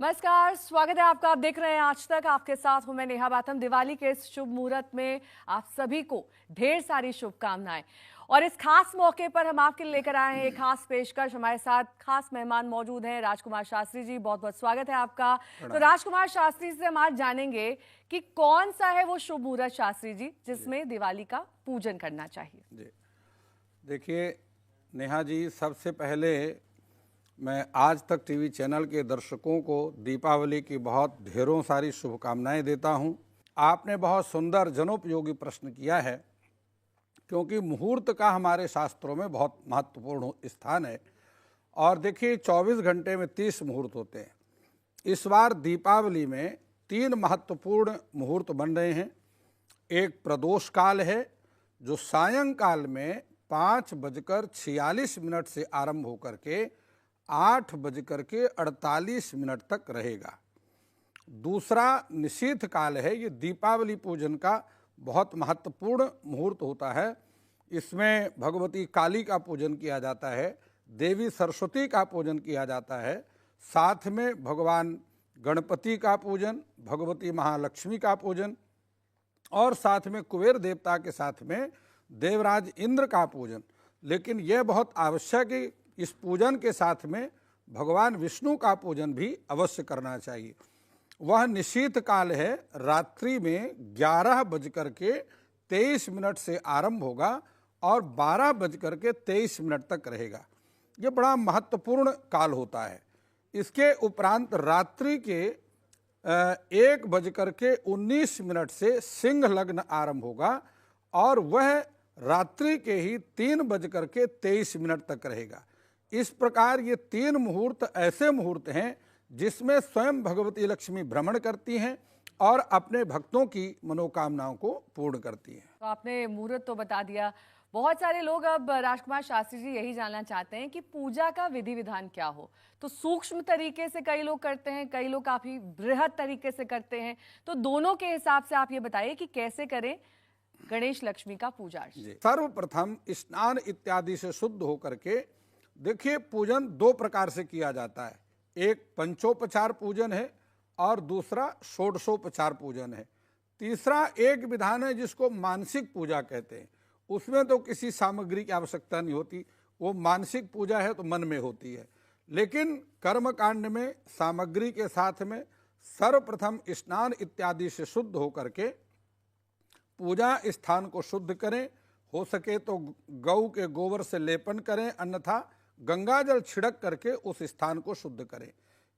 नमस्कार, स्वागत है आपका। आप देख रहे हैं आज तक। आपके साथ हूं मैं नेहा बाथम। दिवाली के इस शुभ मुहूर्त में आप सभी को ढेर सारी शुभकामनाएं। और इस खास मौके पर हम आपके लिए लेकर आए हैं एक खास पेशकश। हमारे साथ खास मेहमान मौजूद हैं, राजकुमार शास्त्री जी। बहुत बहुत स्वागत है आपका। तो राजकुमार शास्त्री से हम आज जानेंगे कि कौन सा है वो शुभ मुहूर्त, शास्त्री जी, जिसमें दिवाली का पूजन करना चाहिए। जी देखिए नेहा जी, सबसे पहले मैं आज तक टीवी चैनल के दर्शकों को दीपावली की बहुत ढेरों सारी शुभकामनाएं देता हूं। आपने बहुत सुंदर जनोपयोगी प्रश्न किया है, क्योंकि मुहूर्त का हमारे शास्त्रों में बहुत महत्वपूर्ण स्थान है। और देखिए 24 घंटे में 30 मुहूर्त होते हैं। इस बार दीपावली में 3 महत्वपूर्ण मुहूर्त बन रहे हैं। एक प्रदोष काल है जो सायंकाल में 5:46 से आरंभ होकर के 8:48 तक रहेगा। दूसरा निशीथ काल है। ये दीपावली पूजन का बहुत महत्वपूर्ण मुहूर्त होता है। इसमें भगवती काली का पूजन किया जाता है, देवी सरस्वती का पूजन किया जाता है, साथ में भगवान गणपति का पूजन, भगवती महालक्ष्मी का पूजन, और साथ में कुबेर देवता के साथ में देवराज इंद्र का पूजन। लेकिन यह बहुत आवश्यक है, इस पूजन के साथ में भगवान विष्णु का पूजन भी अवश्य करना चाहिए। वह निशीथ काल है। रात्रि में 11:23 से आरंभ होगा और 12:23 तक रहेगा। यह बड़ा महत्वपूर्ण काल होता है। इसके उपरांत रात्रि के 1:19 से सिंह लग्न आरंभ होगा और वह रात्रि के ही 3:23 तक रहेगा। इस प्रकार ये 3 मुहूर्त ऐसे मुहूर्त हैं जिसमें स्वयं भगवती लक्ष्मी भ्रमण करती हैं और अपने भक्तों की मनोकामनाओं को पूर्ण करती हैं। तो आपने मुहूर्त तो बता दिया। बहुत सारे लोग अब राजकुमार शास्त्री जी यही जानना चाहते हैं कि पूजा का विधि विधान क्या हो। तो सूक्ष्म तरीके से कई लोग करते हैं, कई लोग काफी बृहद तरीके से करते हैं। तो दोनों के हिसाब से आप ये बताइए कि कैसे करें गणेश लक्ष्मी का पूजा। सर्वप्रथम स्नान इत्यादि से शुद्ध होकर के देखिए पूजन 2 प्रकार से किया जाता है। एक पंचोपचार पूजन है और दूसरा षोडशोपचार पूजन है। तीसरा एक विधान है जिसको मानसिक पूजा कहते हैं। उसमें तो किसी सामग्री की आवश्यकता नहीं होती, वो मानसिक पूजा है तो मन में होती है। लेकिन कर्मकांड में सामग्री के साथ में सर्वप्रथम स्नान इत्यादि से शुद्ध होकर के पूजा स्थान को शुद्ध करें। हो सके तो गौ के गोबर से लेपन करें, अन्यथा गंगा जल छिड़क करके उस स्थान को शुद्ध करें।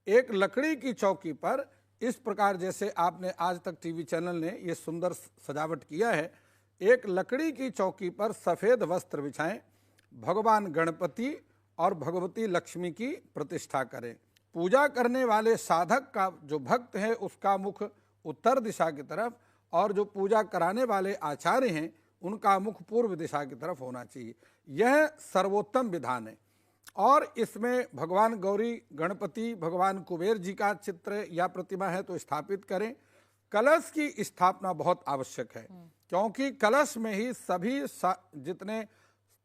एक लकड़ी की चौकी पर इस प्रकार, जैसे आपने आज तक टीवी चैनल ने ये सुंदर सजावट किया है, एक लकड़ी की चौकी पर सफ़ेद वस्त्र बिछाएं, भगवान गणपति और भगवती लक्ष्मी की प्रतिष्ठा करें। पूजा करने वाले साधक का जो भक्त है उसका मुख उत्तर दिशा की तरफ, और जो पूजा कराने वाले आचार्य हैं उनका मुख पूर्व दिशा की तरफ होना चाहिए। यह सर्वोत्तम विधान है। और इसमें भगवान गौरी गणपति, भगवान कुबेर जी का चित्र या प्रतिमा है तो स्थापित करें। कलश की स्थापना बहुत आवश्यक है, क्योंकि कलश में ही सभी जितने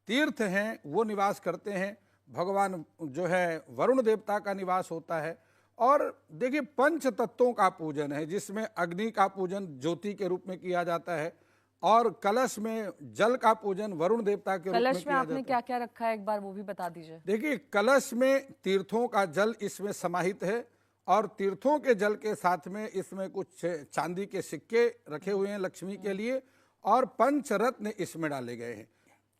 तीर्थ हैं वो निवास करते हैं। भगवान जो है वरुण देवता का निवास होता है। और देखिए पंच तत्वों का पूजन है, जिसमें अग्नि का पूजन ज्योति के रूप में किया जाता है, और कलश में जल का पूजन वरुण देवता के रूप में किया जाता है। कलश में आपने क्या क्या रखा है, एक बार वो भी बता दीजिए। देखिए कलश में तीर्थों का जल इसमें समाहित है, और तीर्थों के जल के साथ में इसमें कुछ चांदी के सिक्के रखे हुए हैं लक्ष्मी के लिए, और पंचरत्न इसमें डाले गए हैं।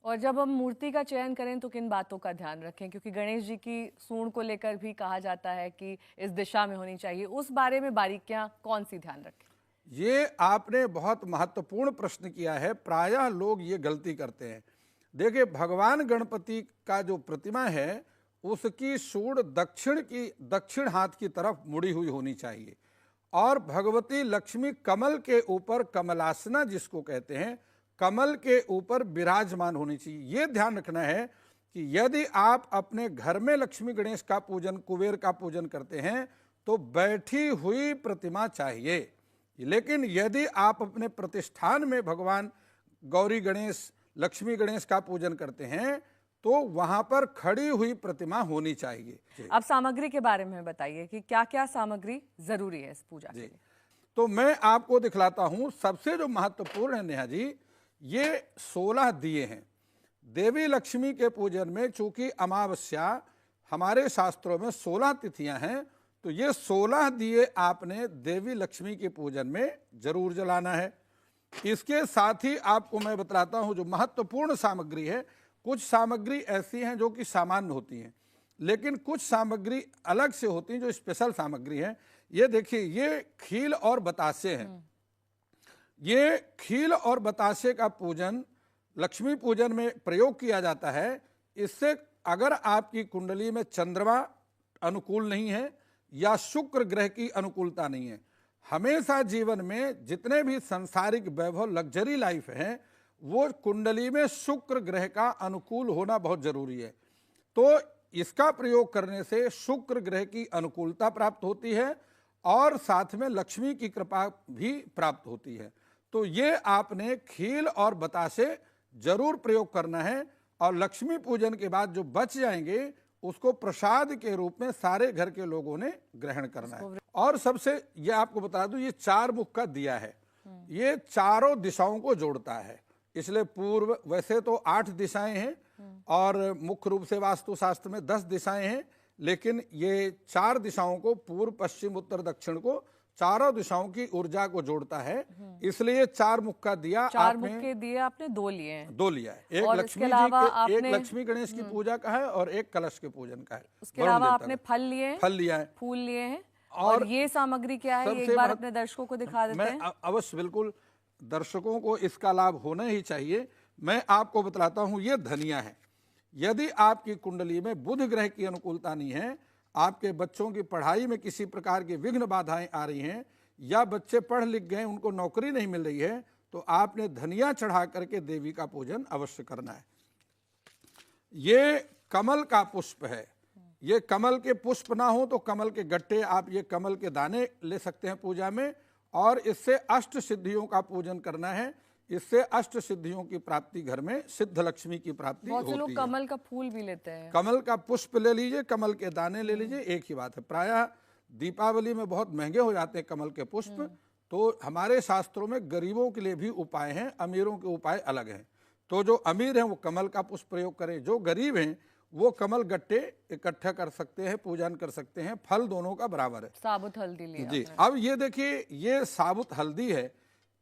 और जब हम मूर्ति का चयन करें तो किन बातों का ध्यान रखें, क्योंकि गणेश जी की सूंड को लेकर भी कहा जाता है कि इस दिशा में होनी चाहिए, उस बारे में बारीकियां कौन सी ध्यान रखें? ये आपने बहुत महत्वपूर्ण प्रश्न किया है। प्रायः लोग ये गलती करते हैं। देखिए भगवान गणपति का जो प्रतिमा है उसकी सूंड दक्षिण हाथ की तरफ मुड़ी हुई होनी चाहिए, और भगवती लक्ष्मी कमल के ऊपर, कमलासना जिसको कहते हैं, कमल के ऊपर विराजमान होनी चाहिए। ये ध्यान रखना है कि यदि आप अपने घर में लक्ष्मी गणेश का पूजन, कुबेर का पूजन करते हैं तो बैठी हुई प्रतिमा चाहिए। लेकिन यदि आप अपने प्रतिष्ठान में भगवान गौरी गणेश, लक्ष्मी गणेश का पूजन करते हैं तो वहां पर खड़ी हुई प्रतिमा होनी चाहिए। अब सामग्री के बारे में बताइए कि क्या क्या सामग्री जरूरी है इस पूजा के लिए। तो मैं आपको दिखलाता हूं, सबसे जो महत्वपूर्ण है नेहा जी, ये 16 दिए हैं। देवी लक्ष्मी के पूजन में चूंकि अमावस्या हमारे शास्त्रों में 16 तिथियां हैं, तो ये 16 दिए आपने देवी लक्ष्मी के पूजन में जरूर जलाना है। इसके साथ ही आपको मैं बतलाता हूं जो महत्वपूर्ण सामग्री है। कुछ सामग्री ऐसी हैं जो कि सामान्य होती हैं, लेकिन कुछ सामग्री अलग से होती हैं जो स्पेशल सामग्री है। ये देखिए, ये खील और बतासे हैं। ये खील और बतासे का पूजन लक्ष्मी पूजन में प्रयोग किया जाता है। इससे अगर आपकी कुंडली में चंद्रमा अनुकूल नहीं है या शुक्र ग्रह की अनुकूलता नहीं है, हमेशा जीवन में जितने भी सांसारिक वैभव लग्जरी लाइफ है, वो कुंडली में शुक्र ग्रह का अनुकूल होना बहुत जरूरी है। तो इसका प्रयोग करने से शुक्र ग्रह की अनुकूलता प्राप्त होती है और साथ में लक्ष्मी की कृपा भी प्राप्त होती है। तो ये आपने खील और बतासे जरूर प्रयोग करना है, और लक्ष्मी पूजन के बाद जो बच जाएंगे उसको प्रसाद के रूप में सारे घर के लोगों ने ग्रहण करना है। और सबसे ये आपको बता दूं, ये 4 मुख का दिया है, ये चारों दिशाओं को जोड़ता है। इसलिए पूर्व, वैसे तो 8 दिशाएं हैं और मुख्य रूप से वास्तुशास्त्र में 10 दिशाएं हैं, लेकिन ये 4 दिशाओं को, पूर्व पश्चिम उत्तर दक्षिण को, चारों दिशाओं की ऊर्जा को जोड़ता है। इसलिए 4 मुख का दिया, 4 मुख के दिए आपने 2 लिए हैं। 2 लिया है। एक और लक्ष्मी जी के, एक लक्ष्मी गणेश की पूजा का है और एक कलश के पूजन का है। उसके अलावा आपने फल लिए हैं, फल लिया है, फूल लिए हैं, और ये सामग्री क्या है, एक बार अपने दर्शकों को दिखा देते हैं। मैं अवश्य, बिल्कुल, दर्शकों को इसका लाभ होना ही चाहिए। मैं आपको बतलाता हूं, ये धनिया है। यदि आपकी कुंडली में बुध ग्रह की अनुकूलता नहीं है, आपके बच्चों की पढ़ाई में किसी प्रकार की विघ्न बाधाएं आ रही हैं, या बच्चे पढ़ लिख गए उनको नौकरी नहीं मिल रही है, तो आपने धनिया चढ़ा करके देवी का पूजन अवश्य करना है। ये कमल का पुष्प है। ये कमल के पुष्प ना हो तो कमल के गट्टे, आप ये कमल के दाने ले सकते हैं पूजा में, और इससे अष्ट सिद्धियों का पूजन करना है। इससे अष्ट सिद्धियों की प्राप्ति, घर में सिद्ध लक्ष्मी की प्राप्ति होती है। बहुत से लोग कमल का फूल भी लेते हैं। कमल का पुष्प ले लीजिए, कमल के दाने ले लीजिए, एक ही बात है। प्रायः दीपावली में बहुत महंगे हो जाते हैं कमल के पुष्प, तो हमारे शास्त्रों में गरीबों के लिए भी उपाय हैं, अमीरों के उपाय अलग हैं। तो जो अमीर हैं वो कमल का पुष्प प्रयोग करें, जो गरीब हैं वो कमल गट्टे इकट्ठा कर सकते हैं, पूजन कर सकते हैं। फल दोनों का बराबर है। साबुत हल्दी लिया जी। अब ये देखिए, ये साबुत हल्दी है।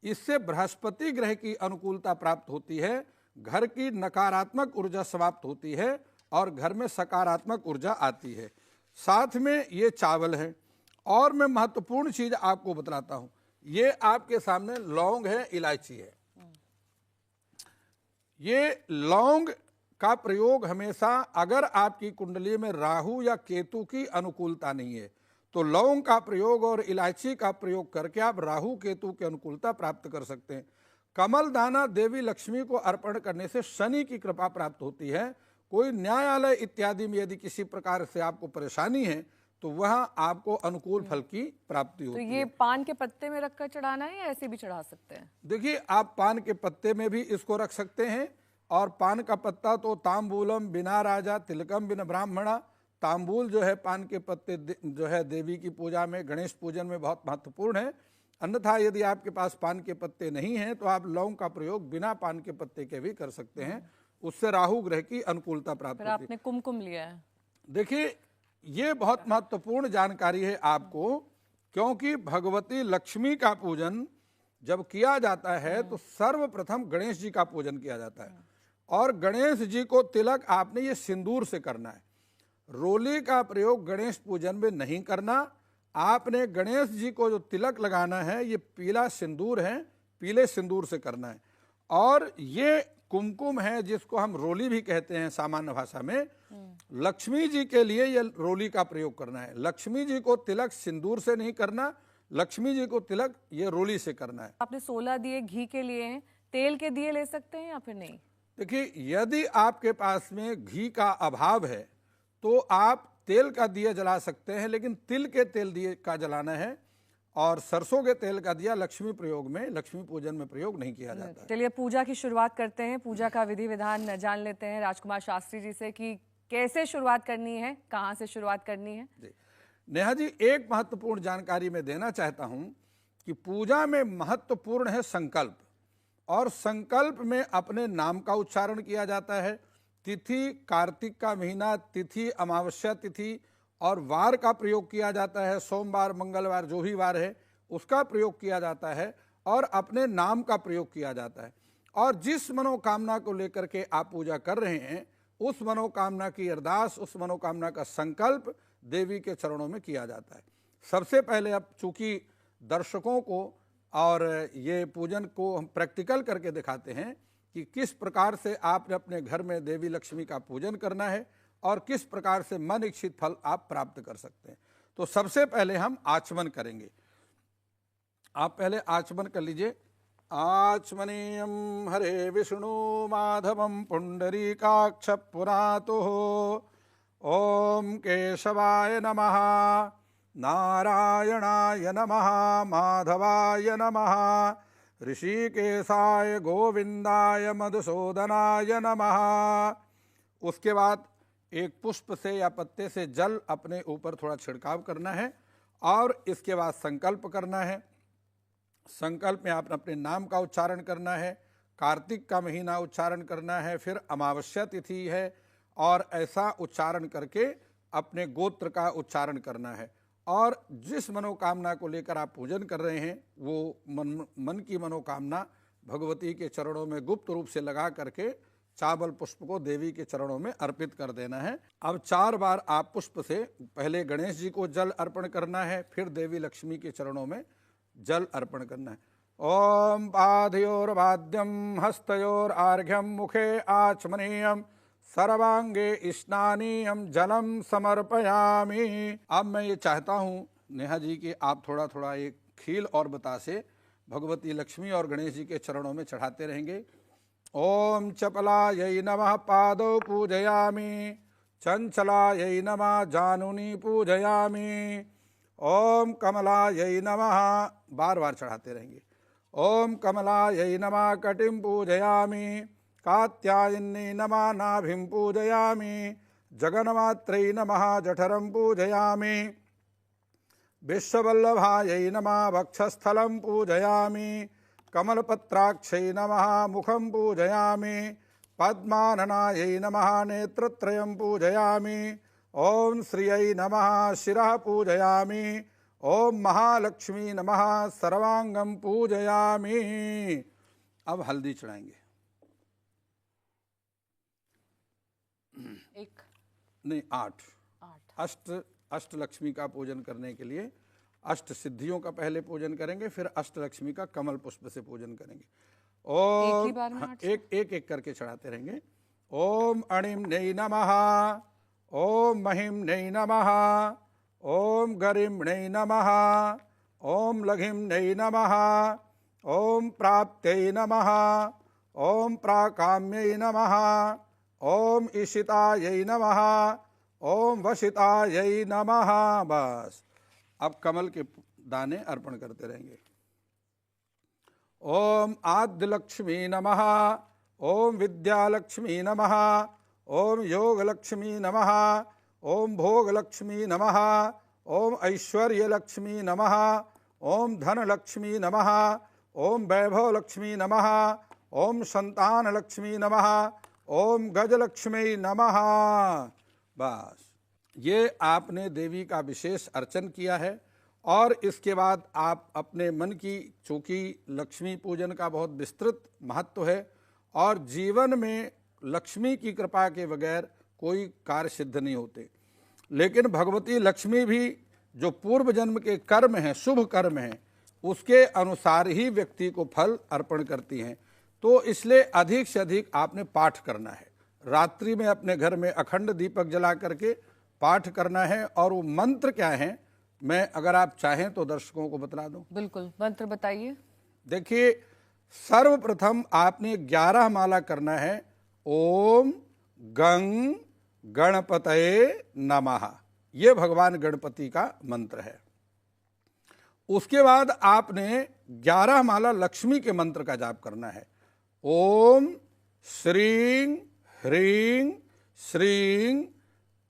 इससे बृहस्पति ग्रह की अनुकूलता प्राप्त होती है, घर की नकारात्मक ऊर्जा समाप्त होती है और घर में सकारात्मक ऊर्जा आती है। साथ में ये चावल है। और मैं महत्वपूर्ण चीज आपको बतलाता हूं, ये आपके सामने लौंग है, इलायची है। ये लौंग का प्रयोग हमेशा, अगर आपकी कुंडली में राहु या केतु की अनुकूलता नहीं है, तो लौंग का प्रयोग और इलायची का प्रयोग करके आप राहु केतु की अनुकूलता प्राप्त कर सकते हैं। कमल दाना देवी लक्ष्मी को अर्पण करने से शनि की कृपा प्राप्त होती है। कोई न्यायालय इत्यादि में यदि किसी प्रकार से आपको परेशानी है, तो वहां आपको अनुकूल फल की प्राप्ति होती है। तो ये पान के पत्ते में रखकर चढ़ाना है या ऐसे भी चढ़ा सकते हैं? देखिए, आप पान के पत्ते में भी इसको रख सकते हैं, और पान का पत्ता तो तांबूलम बिना राजा तिलकम बिना ब्राह्मणा, तांबूल जो है, पान के पत्ते जो है देवी की पूजा में, गणेश पूजन में बहुत महत्वपूर्ण है। अन्यथा यदि आपके पास पान के पत्ते नहीं हैं, तो आप लौंग का प्रयोग बिना पान के पत्ते के भी कर सकते हैं। उससे राहु ग्रह की अनुकूलता प्राप्त होती है। आपने कुमकुम लिया है। देखिए, ये बहुत महत्वपूर्ण जानकारी है आपको, क्योंकि भगवती लक्ष्मी का पूजन जब किया जाता है तो सर्वप्रथम गणेश जी का पूजन किया जाता है, और गणेश जी को तिलक आपने ये सिंदूर से करना है। रोली का प्रयोग गणेश पूजन में नहीं करना। आपने गणेश जी को जो तिलक लगाना है, ये पीला सिंदूर है, पीले सिंदूर से करना है। और ये कुमकुम है, जिसको हम रोली भी कहते हैं सामान्य भाषा में। लक्ष्मी जी के लिए ये रोली का प्रयोग करना है। लक्ष्मी जी को तिलक सिंदूर से नहीं करना, लक्ष्मी जी को तिलक ये रोली से करना है। आपने 16 दिए घी के लिए हैं, तेल के दिए ले सकते हैं या फिर नहीं? देखिए, यदि आपके पास में घी का अभाव है तो आप तेल का दिया जला सकते हैं, लेकिन तिल के तेल दिए का जलाना है। और सरसों के तेल का दिया लक्ष्मी प्रयोग में, लक्ष्मी पूजन में प्रयोग नहीं किया जाता है। चलिए पूजा की शुरुआत करते हैं, पूजा का विधि विधान जान लेते हैं राजकुमार शास्त्री जी से कि कैसे शुरुआत करनी है, कहाँ से शुरुआत करनी है। जी नेहा जी, एक महत्वपूर्ण जानकारी मैं देना चाहता हूं कि पूजा में महत्वपूर्ण है संकल्प, और संकल्प में अपने नाम का उच्चारण किया जाता है। तिथि कार्तिक का महीना, तिथि अमावस्या तिथि और वार का प्रयोग किया जाता है। सोमवार, मंगलवार, जो भी वार है उसका प्रयोग किया जाता है और अपने नाम का प्रयोग किया जाता है। और जिस मनोकामना को लेकर के आप पूजा कर रहे हैं, उस मनोकामना की अरदास, उस मनोकामना का संकल्प देवी के चरणों में किया जाता है। सबसे पहले अब चूंकि दर्शकों को और ये पूजन को हम प्रैक्टिकल करके दिखाते हैं कि किस प्रकार से आपने अपने घर में देवी लक्ष्मी का पूजन करना है और किस प्रकार से मन इच्छित फल आप प्राप्त कर सकते हैं। तो सबसे पहले हम आचमन करेंगे। आप पहले आचमन कर लीजिए। आचमनीयम हरे विष्णु माधवम पुंडरीकाक्ष पुरातुः। ओम केशवाय नमः, नारायणाय नमः, माधवाय नमः, ऋषिकेशाय गोविंदाय मधुसूदनाय नमः। उसके बाद एक पुष्प से या पत्ते से जल अपने ऊपर थोड़ा छिड़काव करना है और इसके बाद संकल्प करना है। संकल्प में आपने अपने नाम का उच्चारण करना है, कार्तिक का महीना उच्चारण करना है, फिर अमावस्या तिथि है और ऐसा उच्चारण करके अपने गोत्र का उच्चारण करना है। और जिस मनोकामना को लेकर आप पूजन कर रहे हैं वो मन की मनोकामना भगवती के चरणों में गुप्त रूप से लगा करके चावल पुष्प को देवी के चरणों में अर्पित कर देना है। अब 4 बार आप पुष्प से पहले गणेश जी को जल अर्पण करना है, फिर देवी लक्ष्मी के चरणों में जल अर्पण करना है। ओम पादयोर्वाद्यम हस्तयोर आर्घ्यम मुखे आचमनीयम सर्वांगे स्नानीयम जलम समर्पयामि। अब मैं ये चाहता हूँ नेहा जी कि आप थोड़ा थोड़ा एक खील और बतासे भगवती लक्ष्मी और गणेश जी के चरणों में चढ़ाते रहेंगे। ओम चपलायै नमः पादौ पूजयामि, चंचलायै नमः जानुनी पूजयामि। ओम कमलायै नमः, बार बार चढ़ाते रहेंगे। ओम कमलायै नमः कटिं पूजयामि, कात्यायनी नमः नाभिं पूजयामि, जगन्मात्रै नमः जठरं पूजयामि, विश्ववल्लभायै नमः वक्षस्थलं पूजयामि, कमलपत्राक्षै नमः मुखं पूजयामि, पद्माननायै नमः नेत्रत्रयं पूजयामि। ओम श्रियै नमः शिरः पूजयामि। ओम महालक्ष्मी नमः सर्वांगं पूजयामि। अब हल्दी चढ़ाएंगे। एक नहीं 8 अष्ट लक्ष्मी का पूजन करने के लिए अष्ट सिद्धियों का पहले पूजन करेंगे, फिर अष्ट लक्ष्मी का कमल पुष्प से पूजन करेंगे। ओम एक करके चढ़ाते रहेंगे। ओम अणिम नै नमः, ओम महिम नै नमः, ओम गरिम नै नमः, ओम लघिम नै नमः, ओम प्राप्त्यै नमः, ओम प्राकाम्यै नमः, ओम ईशितायै नमः, ओम वशितायै नमः। बस अब कमल के दाने अर्पण करते रहेंगे। ओम आद्यलक्ष्मी नमः, ओम विद्यालक्ष्मी नमः, ओम योगलक्ष्मी नमः, ओम भोगलक्ष्मी नमः, ओम ऐश्वर्यलक्ष्मी नमः, ओम धनलक्ष्मी नमः, ओम वैभवलक्ष्मी नमः, ओम संतानलक्ष्मी नमः, ओम गजलक्ष्मी नमः। बस ये आपने देवी का विशेष अर्चन किया है। और इसके बाद आप अपने मन की, चूँकि लक्ष्मी पूजन का बहुत विस्तृत महत्व है और जीवन में लक्ष्मी की कृपा के बगैर कोई कार्य सिद्ध नहीं होते, लेकिन भगवती लक्ष्मी भी जो पूर्व जन्म के कर्म हैं, शुभ कर्म हैं, उसके अनुसार ही व्यक्ति को फल अर्पण करती हैं। तो इसलिए अधिक से अधिक आपने पाठ करना है। रात्रि में अपने घर में अखंड दीपक जला करके पाठ करना है। और वो मंत्र क्या है, मैं अगर आप चाहें तो दर्शकों को बता दूं। बिल्कुल, मंत्र बताइए। देखिए, सर्वप्रथम आपने 11 माला करना है। ओम गंग गणपतये नमः, ये भगवान गणपति का मंत्र है। उसके बाद आपने 11 माला लक्ष्मी के मंत्र का जाप करना है। ओम श्रीं ह्रीं श्रीं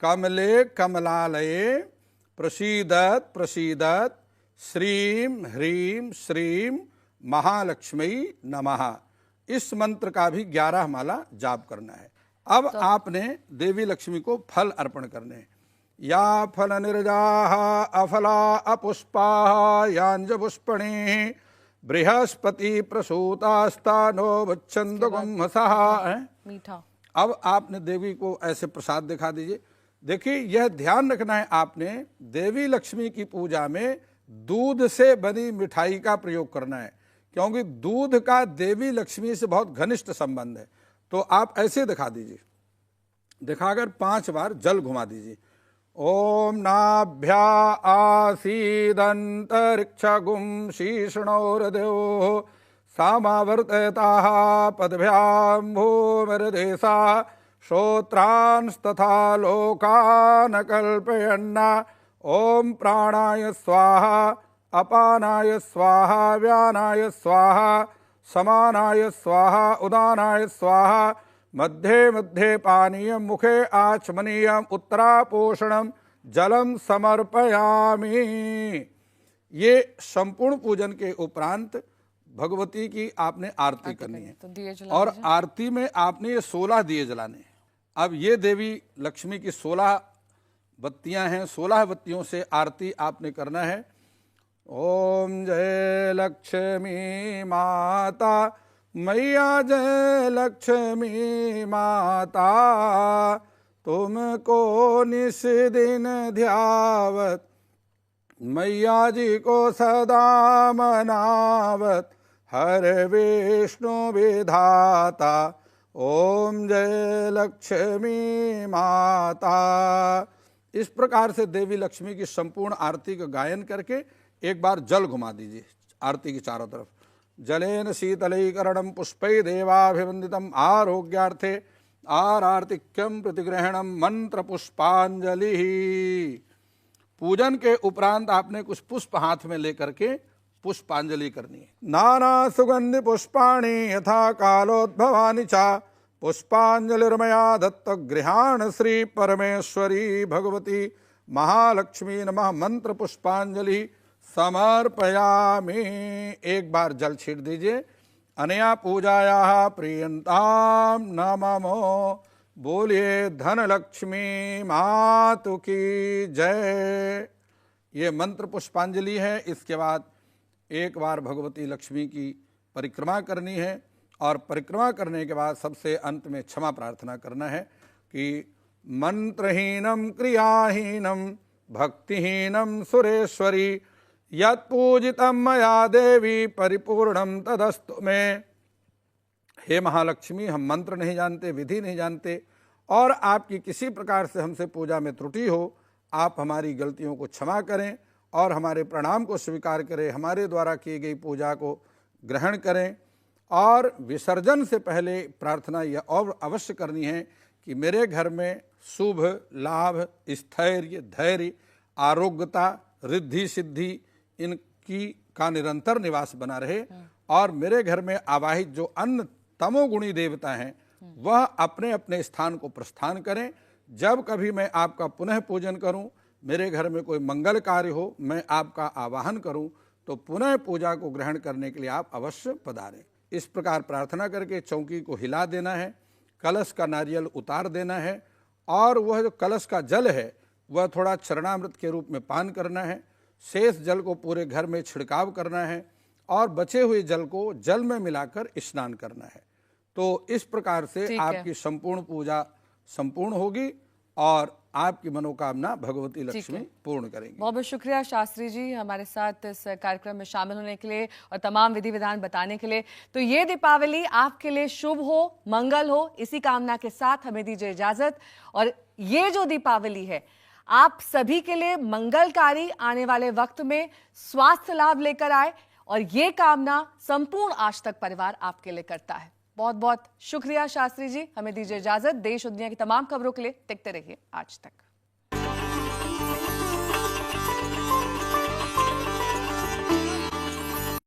कमले कमलालये प्रसीदत प्रसीदत श्रीं ह्रीं श्रीं महालक्ष्मी नमः। इस मंत्र का भी 11 माला जाप करना है। अब आपने देवी लक्ष्मी को फल अर्पण करने हैं। या फल निर्जाः अफला अपुष्पाः यांज पुष्पणे बृहस्पति प्रसूतास्तानो वच्छन्त गुम्हसः। मीठा। अब आपने देवी को ऐसे प्रसाद दिखा दीजिए। देखिए, यह ध्यान रखना है आपने, देवी लक्ष्मी की पूजा में दूध से बनी मिठाई का प्रयोग करना है, क्योंकि दूध का देवी लक्ष्मी से बहुत घनिष्ठ संबंध है। तो आप ऐसे दिखा दीजिए, दिखाकर 5 बार जल घुमा दीजिए। ओम नाभ्या आसीदंतरिक्षगुं शीर्ष्णोर्देवो सामावर्तयताः पदभ्यां भूमिर्देशा श्रोत्रांस्तथा लोकान् कल्पयन्ना। ओम प्राणाय स्वाहा अपानाय स्वाहा व्यानाय स्वाहा समानाय स्वाहा उदानाय स्वाहा मध्ये मध्ये पानीयं मुखे आचमनीयम् उत्तरापोषणं जलम समर्पयामि। ये संपूर्ण पूजन के उपरांत भगवती की आपने आरती करनी है। तो दिए जला और आरती में आपने ये 16 दिए जलाने हैं। अब ये देवी लक्ष्मी की 16 बत्तियां हैं, 16 बत्तियों से आरती आपने करना है। ओम जय लक्ष्मी माता मैया जय लक्ष्मी माता, तुमको निस दिन ध्यावत मैया जी को सदा मनावत हर विष्णु विधाता। ओम जय लक्ष्मी माता। इस प्रकार से देवी लक्ष्मी की संपूर्ण आरती का गायन करके एक बार जल घुमा दीजिए आरती की चारों तरफ। जलेन शीतलीकरणं पुष्पै देवाभिवंदितम् आरोग्यार्थे आरार्तिक्यम प्रतिग्रहणम मंत्र पुष्पांजलि। पूजन के उपरांत आपने कुछ पुष्प हाथ में लेकर के पुष्पांजलि करनी है। नाना सुगंधि पुष्पाणि यथा कालोद्भवानि च पुष्पांजलिर्मया दत्त गृहाण श्री परमेश्वरी भगवती महालक्ष्मी नमः। मंत्र पुष्पांजलि समर्पयामि। एक बार जल छीट दीजिए। अनया पूजायाः प्रियंताम नमो। बोलिए धनलक्ष्मी मातु की जय। ये मंत्र पुष्पांजलि है। इसके बाद एक बार भगवती लक्ष्मी की परिक्रमा करनी है और परिक्रमा करने के बाद सबसे अंत में क्षमा प्रार्थना करना है कि मंत्रहीनम क्रियाहीनम भक्तिहीनम सुरेश्वरी यत्पूजितम मया देवी परिपूर्णम तदस्तु में। हे महालक्ष्मी, हम मंत्र नहीं जानते, विधि नहीं जानते और आपकी किसी प्रकार से हमसे पूजा में त्रुटि हो, आप हमारी गलतियों को क्षमा करें और हमारे प्रणाम को स्वीकार करें, हमारे द्वारा की गई पूजा को ग्रहण करें। और विसर्जन से पहले प्रार्थना यह और अवश्य करनी है कि मेरे घर में शुभ लाभ स्थैर्य धैर्य आरोग्यता रिद्धि सिद्धि इनकी का निरंतर निवास बना रहे और मेरे घर में आवाहित जो अन्य तमोगुणी देवता हैं वह अपने अपने स्थान को प्रस्थान करें। जब कभी मैं आपका पुनः पूजन करूं, मेरे घर में कोई मंगल कार्य हो, मैं आपका आवाहन करूं, तो पुनः पूजा को ग्रहण करने के लिए आप अवश्य पधारें। इस प्रकार प्रार्थना करके चौकी को हिला देना है, कलश का नारियल उतार देना है और वह जो कलश का जल है वह थोड़ा चरणामृत के रूप में पान करना है। शेष जल को पूरे घर में छिड़काव करना है और बचे हुए जल को जल में मिलाकर स्नान करना है। तो इस प्रकार से आपकी संपूर्ण पूजा संपूर्ण होगी और आपकी मनोकामना भगवती लक्ष्मी पूर्ण करेंगी। बहुत बहुत शुक्रिया शास्त्री जी हमारे साथ इस कार्यक्रम में शामिल होने के लिए और तमाम विधि विधान बताने के लिए। तो ये दीपावली आपके लिए शुभ हो, मंगल हो, इसी कामना के साथ हमें दीजिए इजाजत। और ये जो दीपावली है आप सभी के लिए मंगलकारी आने वाले वक्त में स्वास्थ्य लाभ लेकर आए और ये कामना संपूर्ण आज तक परिवार आपके लिए करता है। बहुत बहुत शुक्रिया शास्त्री जी, हमें दीजिए इजाजत। देश और दुनिया की तमाम खबरों के लिए देखते रहिए आज तक।